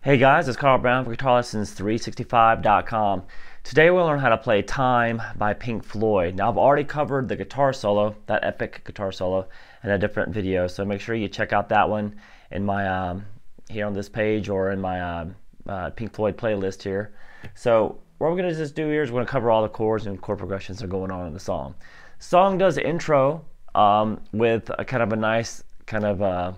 Hey guys, it's Carl Brown for GuitarLessons365.com. Today we'll learn how to play Time by Pink Floyd. Now I've already covered the guitar solo, that epic guitar solo, in a different video, so make sure you check out that one in my here on this page or in my Pink Floyd playlist here. So what we're going to just do here is we're going to cover all the chords and chord progressions that are going on in the song. Song does intro with a kind of a nice kind of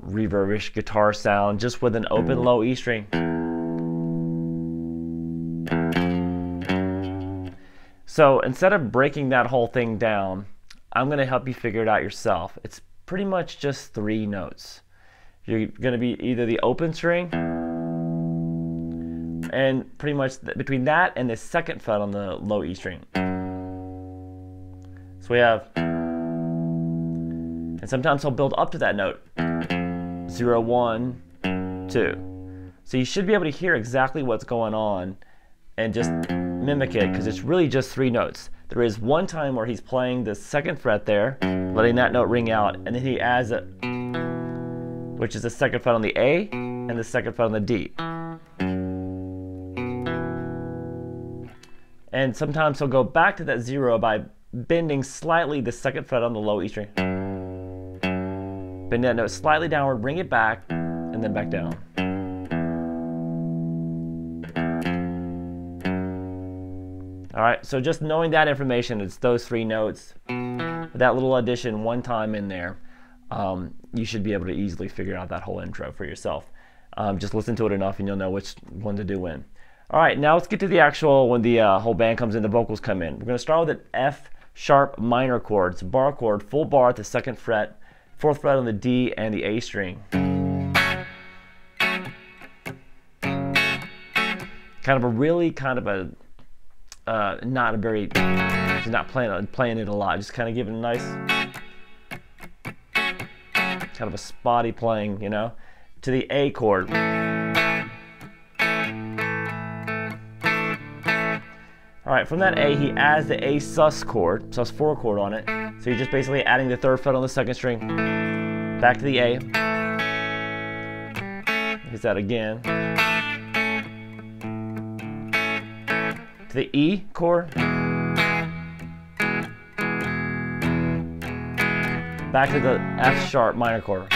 reverbish guitar sound, just with an open low E string. So instead of breaking that whole thing down, I'm going to help you figure it out yourself. It's pretty much just 3 notes. You're going to be either the open string, and pretty much between that and the 2nd fret on the low E string. So we have, and sometimes he'll build up to that note. 0, 1, 2. So you should be able to hear exactly what's going on and just mimic it, because it's really just 3 notes. There is one time where he's playing the 2nd fret there, letting that note ring out, and then he adds it, which is the 2nd fret on the A and the 2nd fret on the D. And sometimes he'll go back to that 0 by bending slightly the 2nd fret on the low E string. Bend that note slightly downward, bring it back, and then back down. Alright, so just knowing that information, it's those 3 notes, with that little addition one time in there, you should be able to easily figure out that whole intro for yourself. Just listen to it enough and you'll know which one to do when. Alright, now let's get to the actual, when the whole band comes in, the vocals come in. We're going to start with an F sharp minor chord. It's a bar chord, full bar at the 2nd fret, 4th fret on the D and the A string. Kind of a really not a very, he's not playing it a lot, just kind of giving a nice, kind of a spotty playing, you know, to the A chord. Alright, from that A, he adds the A sus chord, sus4 chord on it. So you're just basically adding the 3rd fret on the 2nd string, back to the A. Hits that again. To the E chord. Back to the F sharp minor chord.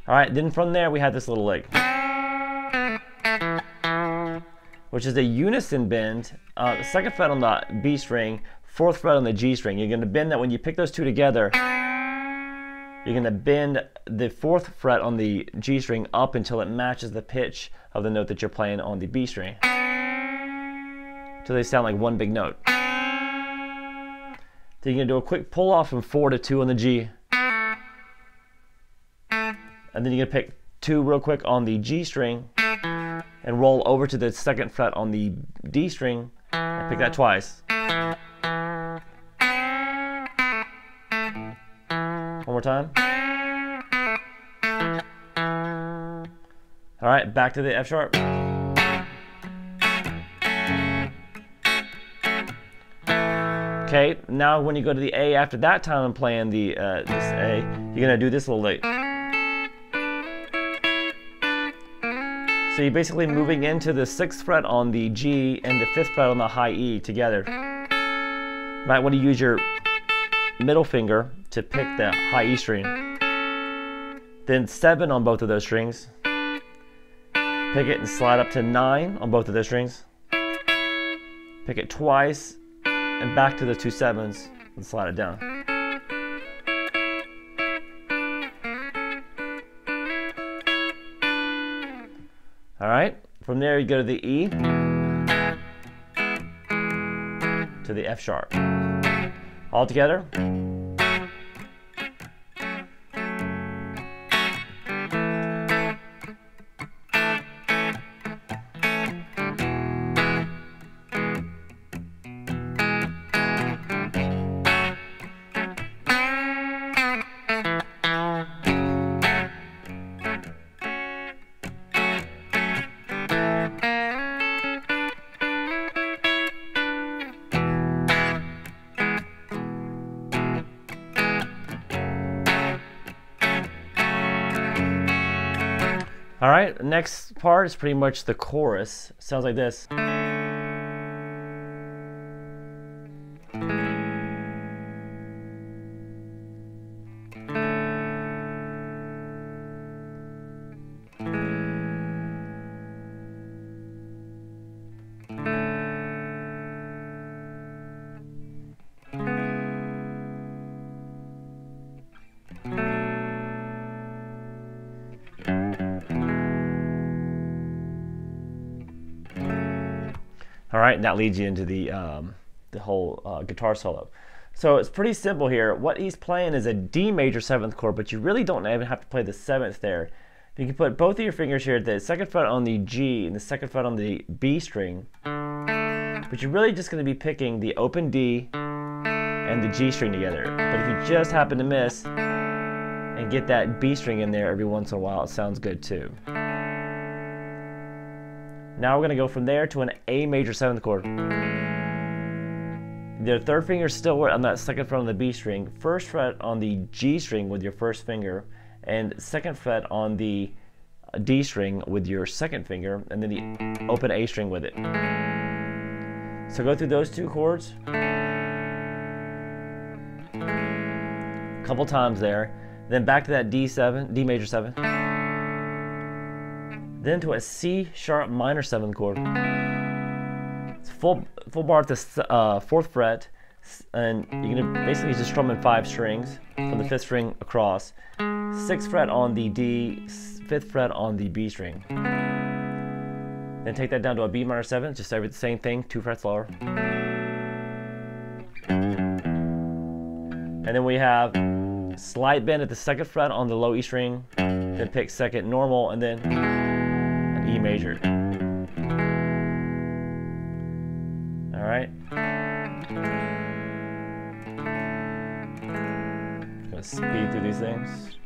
Alright, then from there we have this little lick, which is a unison bend. The 2nd fret on the B string, 4th fret on the G string. You're going to bend that when you pick those two together. You're going to bend the 4th fret on the G string up until it matches the pitch of the note that you're playing on the B string, so they sound like one big note. Then you're going to do a quick pull off from 4 to 2 on the G, and then you're going to pick 2 real quick on the G string and roll over to the 2nd fret on the D string and pick that twice. One more time. Alright, back to the F sharp. Okay, now when you go to the A after that time and playing the this A, you're going to do this little lick. So you're basically moving into the 6th fret on the G and the 5th fret on the high E together. You might want to use your middle finger to pick the high E string. Then 7 on both of those strings. Pick it and slide up to 9 on both of those strings. Pick it twice and back to the 2 7s and slide it down. Alright, from there you go to the E, to the F sharp. All together. right, next part is pretty much the chorus. Sounds like this. All right, and that leads you into the whole guitar solo. So it's pretty simple here. What he's playing is a D major 7th chord, but you really don't even have to play the 7th there. You can put both of your fingers here, the 2nd fret on the G and the 2nd fret on the B string, but you're really just going to be picking the open D and the G string together. But if you just happen to miss and get that B string in there every once in a while, it sounds good too. Now we're going to go from there to an A major 7th chord. The 3rd finger is still on that 2nd fret on the B string, 1st fret on the G string with your 1st finger, and 2nd fret on the D string with your 2nd finger, and then the open A string with it. So go through those 2 chords a couple times there, then back to that D major 7. Then to a C sharp minor 7th chord. It's full bar at the 4th fret, and you're going to basically just strum in 5 strings from the 5th string across. 6th fret on the D, 5th fret on the B string. Then take that down to a B minor 7, just every the same thing, 2 frets lower. And then we have slight bend at the 2nd fret on the low E string, then pick 2nd normal, and then an E major. All right. Just gonna speed through these things.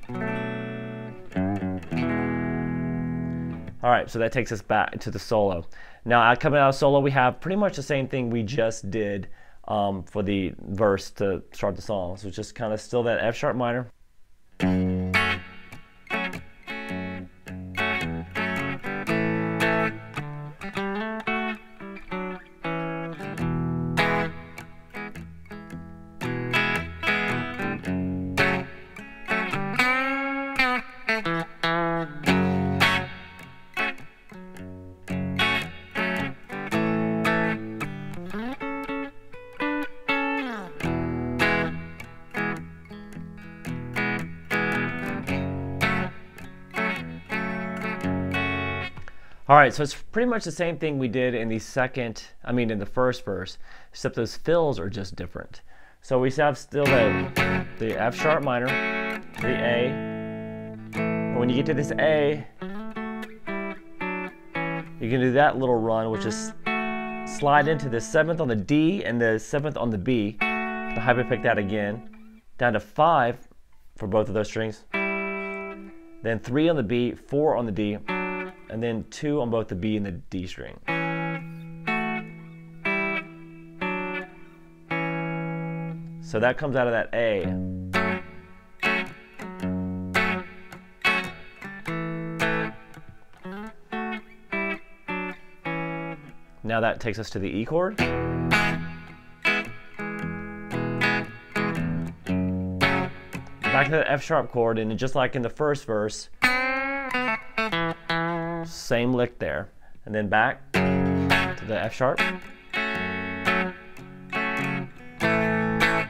All right, so that takes us back to the solo. Now, coming out of solo, we have pretty much the same thing we just did for the verse to start the song. So it's just kind of still that F sharp minor. All right, so it's pretty much the same thing we did in the in the first verse, except those fills are just different. So we have still the F sharp minor, the A, and when you get to this A, you can do that little run, which is slide into the 7th on the D and the 7th on the B, to hyperpick that again, down to 5 for both of those strings, then 3 on the B, 4 on the D, and then 2 on both the B and the D string. So that comes out of that A. Now that takes us to the E chord. Back to the F sharp chord, and just like in the first verse, same lick there, and then back to the F sharp.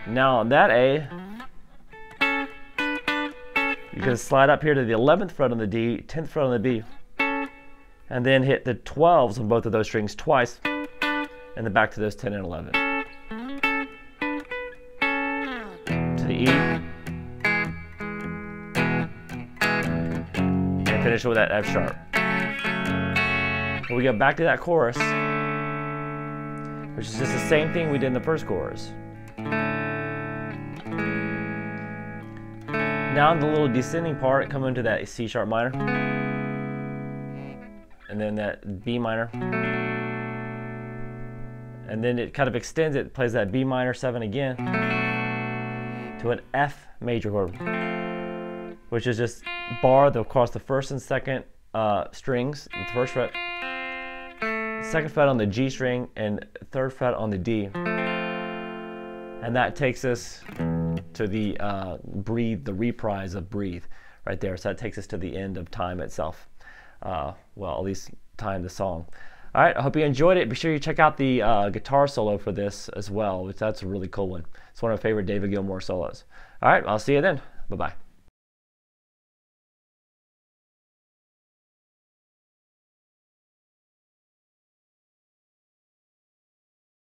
Now on that A, you're going to slide up here to the 11th fret on the D, 10th fret on the B, and then hit the 12s on both of those strings twice, and then back to those 10 and 11. To the E, and finish it with that F sharp. We go back to that chorus, which is just the same thing we did in the first chorus. Now in the little descending part, come into that C sharp minor, and then that B minor, and then it kind of extends it, plays that B minor 7 again to an F major chord, which is just bar across the 1st and 2nd strings, the first fret, second fret on the G string, and third fret on the D. And that takes us to the breathe, the reprise of breathe right there. So that takes us to the end of time itself. Well, at least time the song. All right, I hope you enjoyed it. Be sure you check out the guitar solo for this as well, which that's a really cool one. It's one of my favorite David Gilmours solos. All right, I'll see you then. Bye-bye.